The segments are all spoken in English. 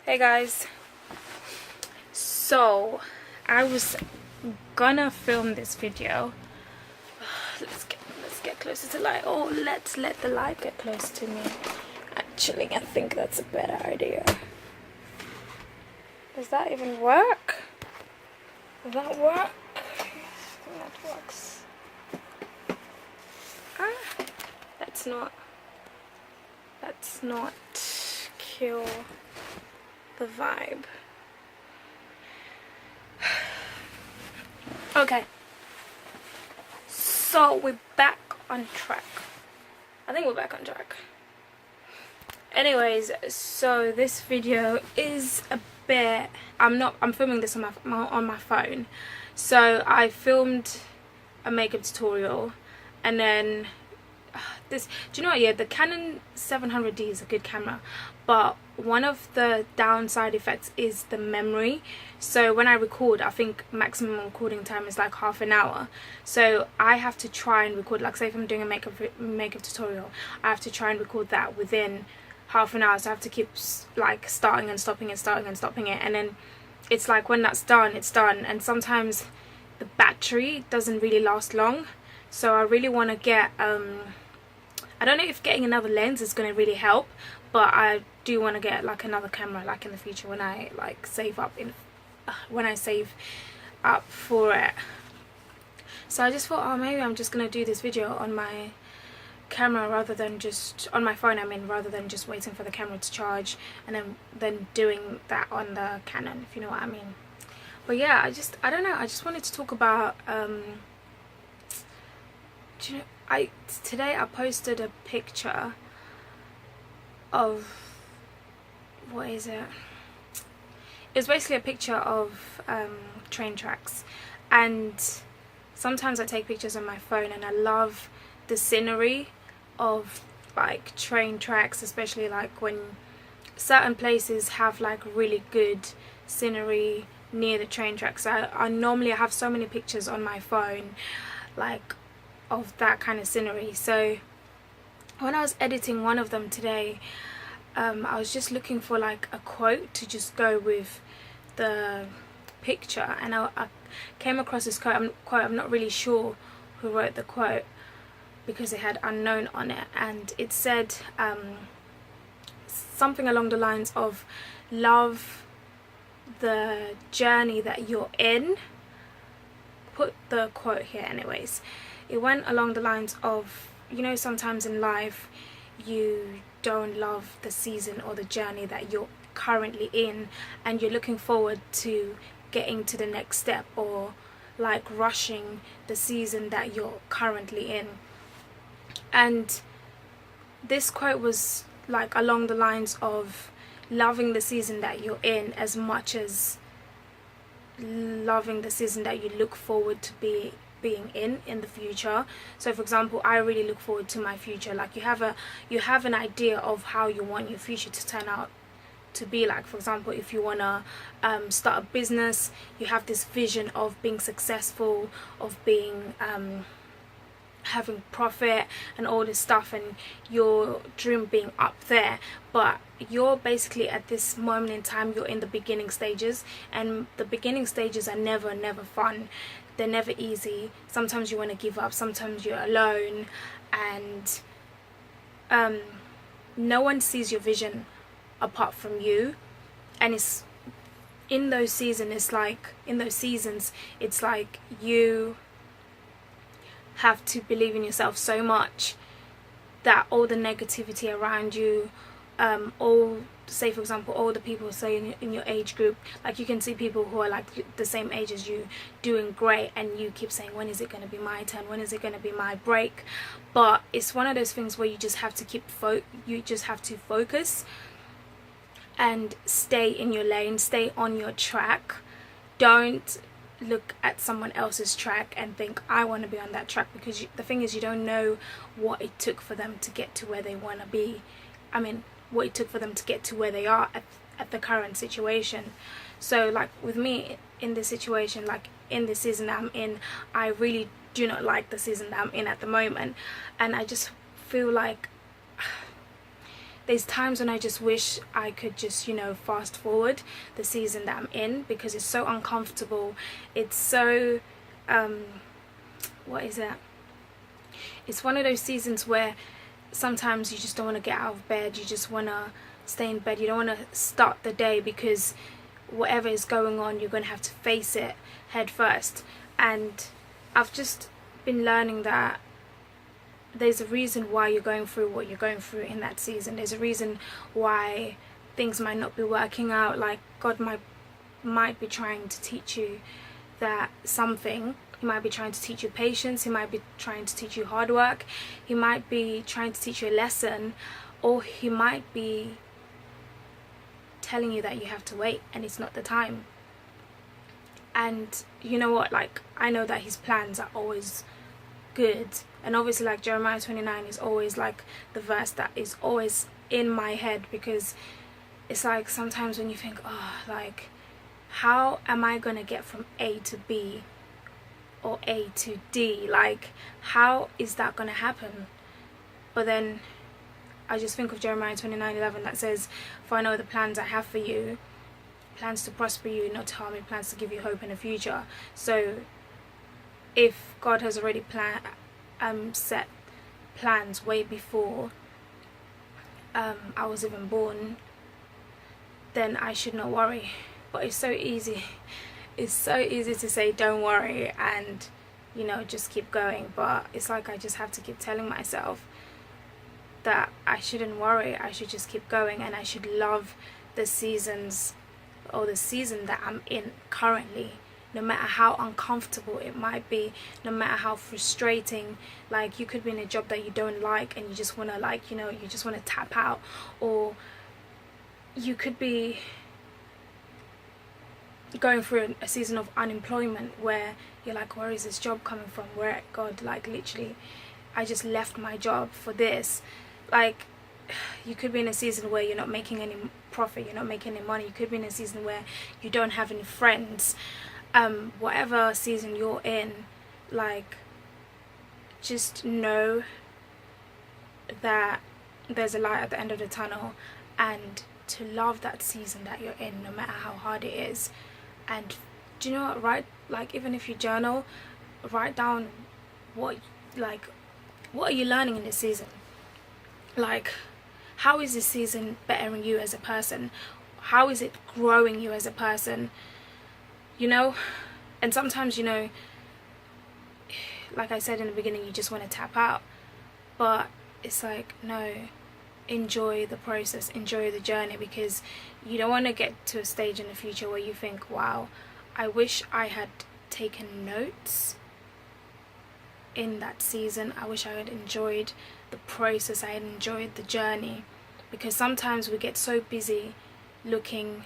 Hey guys, so I was gonna film this video. Let's get closer to light. Oh, let's let the light get close to me. Actually, I think that's a better idea. Does that even work? Does that work? I think that works. Let's not kill the vibe. Okay, so we're back on track. I think we're back on track. Anyways, so this video is a bit, I'm filming this on my phone. So I filmed a makeup tutorial, and then do you know what, yeah, the Canon 700D is a good camera, but one of the downside effects is the memory. So when I record, I think maximum recording time is like half an hour. So I have to try and record, like say if I'm doing a makeup tutorial, I have to try and record that within half an hour. So I have to keep like starting and stopping it, and then it's like when that's done, it's done. And sometimes the battery doesn't really last long, so I really want to get I don't know if getting another lens is going to really help, but I do want to get like another camera like in the future when I like save up for it. So I just thought, oh, maybe I'm just going to do this video on my camera rather than just on my phone, rather than just waiting for the camera to charge and then doing that on the Canon, if you know what I mean. But yeah, I don't know, I just wanted to talk about do you know, today I posted a picture of, what is it? It's basically a picture of train tracks, and sometimes I take pictures on my phone and I love the scenery of like train tracks, especially like when certain places have like really good scenery near the train tracks. I normally have so many pictures on my phone like of that kind of scenery. So when I was editing one of them today, I was just looking for like a quote to just go with the picture, and I came across this quote. I'm not really sure who wrote the quote because it had unknown on it, and it said something along the lines of love the journey that you're in. Put the quote here anyways. It went along the lines of, you know, sometimes in life you don't love the season or the journey that you're currently in, and you're looking forward to getting to the next step, or like rushing the season that you're currently in. And this quote was like along the lines of loving the season that you're in as much as loving the season that you look forward to being in the future. So for example, I really look forward to my future. Like you have an idea of how you want your future to turn out to be. Like for example, if you want to start a business, you have this vision of being successful, of being having profit and all this stuff, and your dream being up there. But you're basically at this moment in time, you're in the beginning stages, and the beginning stages are never fun. They're never easy. Sometimes you want to give up, sometimes you're alone, and no one sees your vision apart from you. And it's in those seasons, it's like you have to believe in yourself so much that all the negativity around you, say for example all the people say in your age group, like you can see people who are like the same age as you doing great, and you keep saying, when is it going to be my turn, when is it going to be my break? But it's one of those things where you just have to focus and stay in your lane, stay on your track. Don't look at someone else's track and think, I want to be on that track, because the thing is, you don't know what it took for them to get to where they want to be. What it took for them to get to where they are at the current situation. So like with me in this situation, like in the season that I'm in, I really do not like the season that I'm in at the moment, and I just feel like there's times when I just wish I could just, you know, fast forward the season that I'm in, because it's so uncomfortable. It's so what is it, it's one of those seasons where sometimes you just don't want to get out of bed, you just want to stay in bed, you don't want to start the day, because whatever is going on, you're going to have to face it head first. And I've just been learning that there's a reason why you're going through what you're going through in that season. There's a reason why things might not be working out. Like, God might be trying to teach you that something. He might be trying to teach you patience. He might be trying to teach you hard work. He might be trying to teach you a lesson, or he might be telling you that you have to wait and it's not the time. And you know what, like, I know that his plans are always good, and obviously, like, Jeremiah 29 is always like the verse that is always in my head, because it's like sometimes when you think, oh, like, how am I gonna get from A to B or A to D, like, how is that gonna happen? But then I just think of Jeremiah 29:11 that says, for I know the plans I have for you, plans to prosper you, not to harm you, plans to give you hope in the future. So if God has already set plans way before I was even born, then I should not worry. But it's so easy to say don't worry and, you know, just keep going. But it's like I just have to keep telling myself that I shouldn't worry, I should just keep going, and I should love the seasons, or the season that I'm in currently, no matter how uncomfortable it might be, no matter how frustrating. Like, you could be in a job that you don't like and you just want to, like, you know, you just want to tap out. Or you could be going through a season of unemployment where you're like, where is this job coming from? Where, God, like, literally I just left my job for this. Like, you could be in a season where you're not making any profit, you're not making any money. You could be in a season where you don't have any friends. Whatever season you're in, like, just know that there's a light at the end of the tunnel, and to love that season that you're in, no matter how hard it is. And do you know what, write, like, even if you journal, write down what are you learning in this season? Like, how is this season bettering you as a person? How is it growing you as a person? You know? And sometimes, you know, like I said in the beginning, you just want to tap out. But it's like, no, enjoy the process, enjoy the journey, because you don't want to get to a stage in the future where you think, wow, I wish I had taken notes in that season. I wish I had enjoyed the process, I had enjoyed the journey. Because sometimes we get so busy looking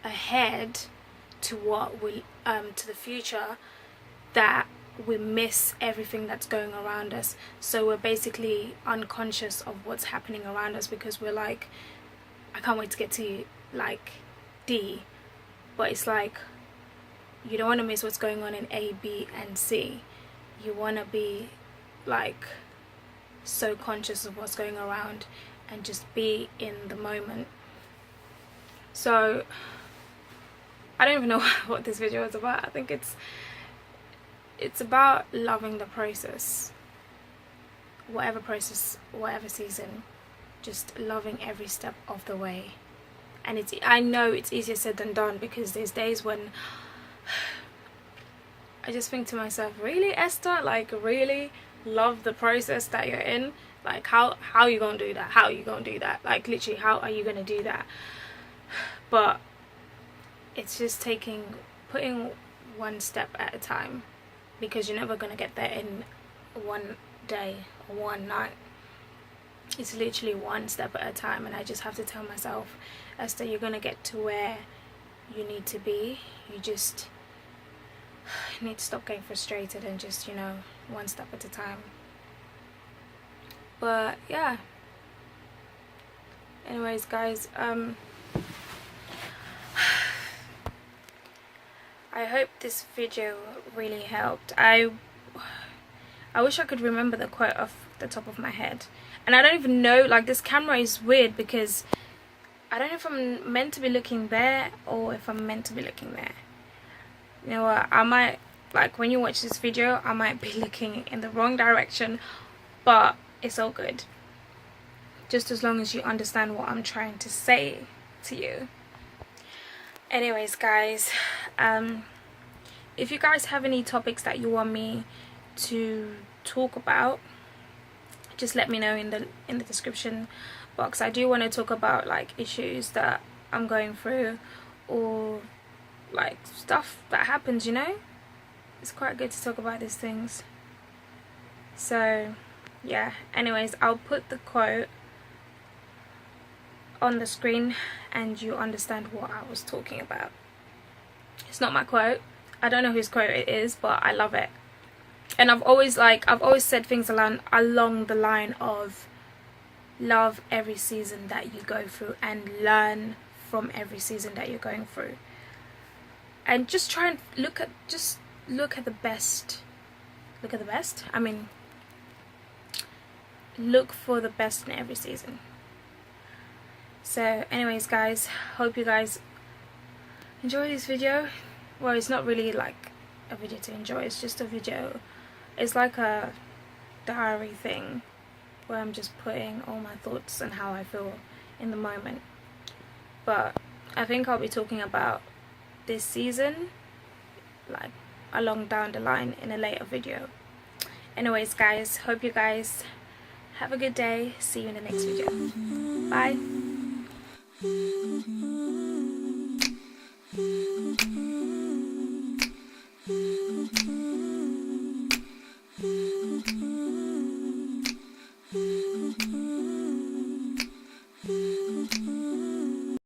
ahead to what will to the future, that we miss everything that's going around us. So we're basically unconscious of what's happening around us, because we're like, I can't wait to get to, like, D. But it's like, you don't want to miss what's going on in A, B and C. You want to be, like, so conscious of what's going around and just be in the moment. So I don't even know what this video is about. I think it's about loving the process, whatever season, just loving every step of the way. And I know it's easier said than done, because there's days when I just think to myself, really, Esther, like, really love the process that you're in? Like, how are you gonna do that? How are you gonna do that? Like, literally, how are you gonna do that? But it's just putting one step at a time, because you're never gonna get there in one day or one night. It's literally one step at a time, and I just have to tell myself, Esther, you're gonna get to where you need to be. You just need to stop getting frustrated and just, you know, one step at a time. But yeah, anyways, guys, I hope this video really helped. I wish I could remember the quote off the top of my head. And I don't even know, like, this camera is weird because I don't know if I'm meant to be looking there or if I'm meant to be looking there. You know what, I might, like, when you watch this video, I might be looking in the wrong direction, but it's all good, just as long as you understand what I'm trying to say to you. Anyways, guys, if you guys have any topics that you want me to talk about, just let me know in the description box. I do want to talk about, like, issues that I'm going through, or like stuff that happens, you know. It's quite good to talk about these things. So yeah, anyways, I'll put the quote on the screen and you understand what I was talking about. It's not my quote, I don't know whose quote it is, but I love it. And I've always said things along the line of love every season that you go through and learn from every season that you're going through, and just try and look at the best. I mean, look for the best in every season. So anyways, guys, hope you guys enjoy this video. Well, it's not really like a video to enjoy, it's just a video. It's like a diary thing where I'm just putting all my thoughts and how I feel in the moment. But I think I'll be talking about this season, like, along down the line in a later video. Anyways, guys, hope you guys have a good day. See you in the next video. Bye.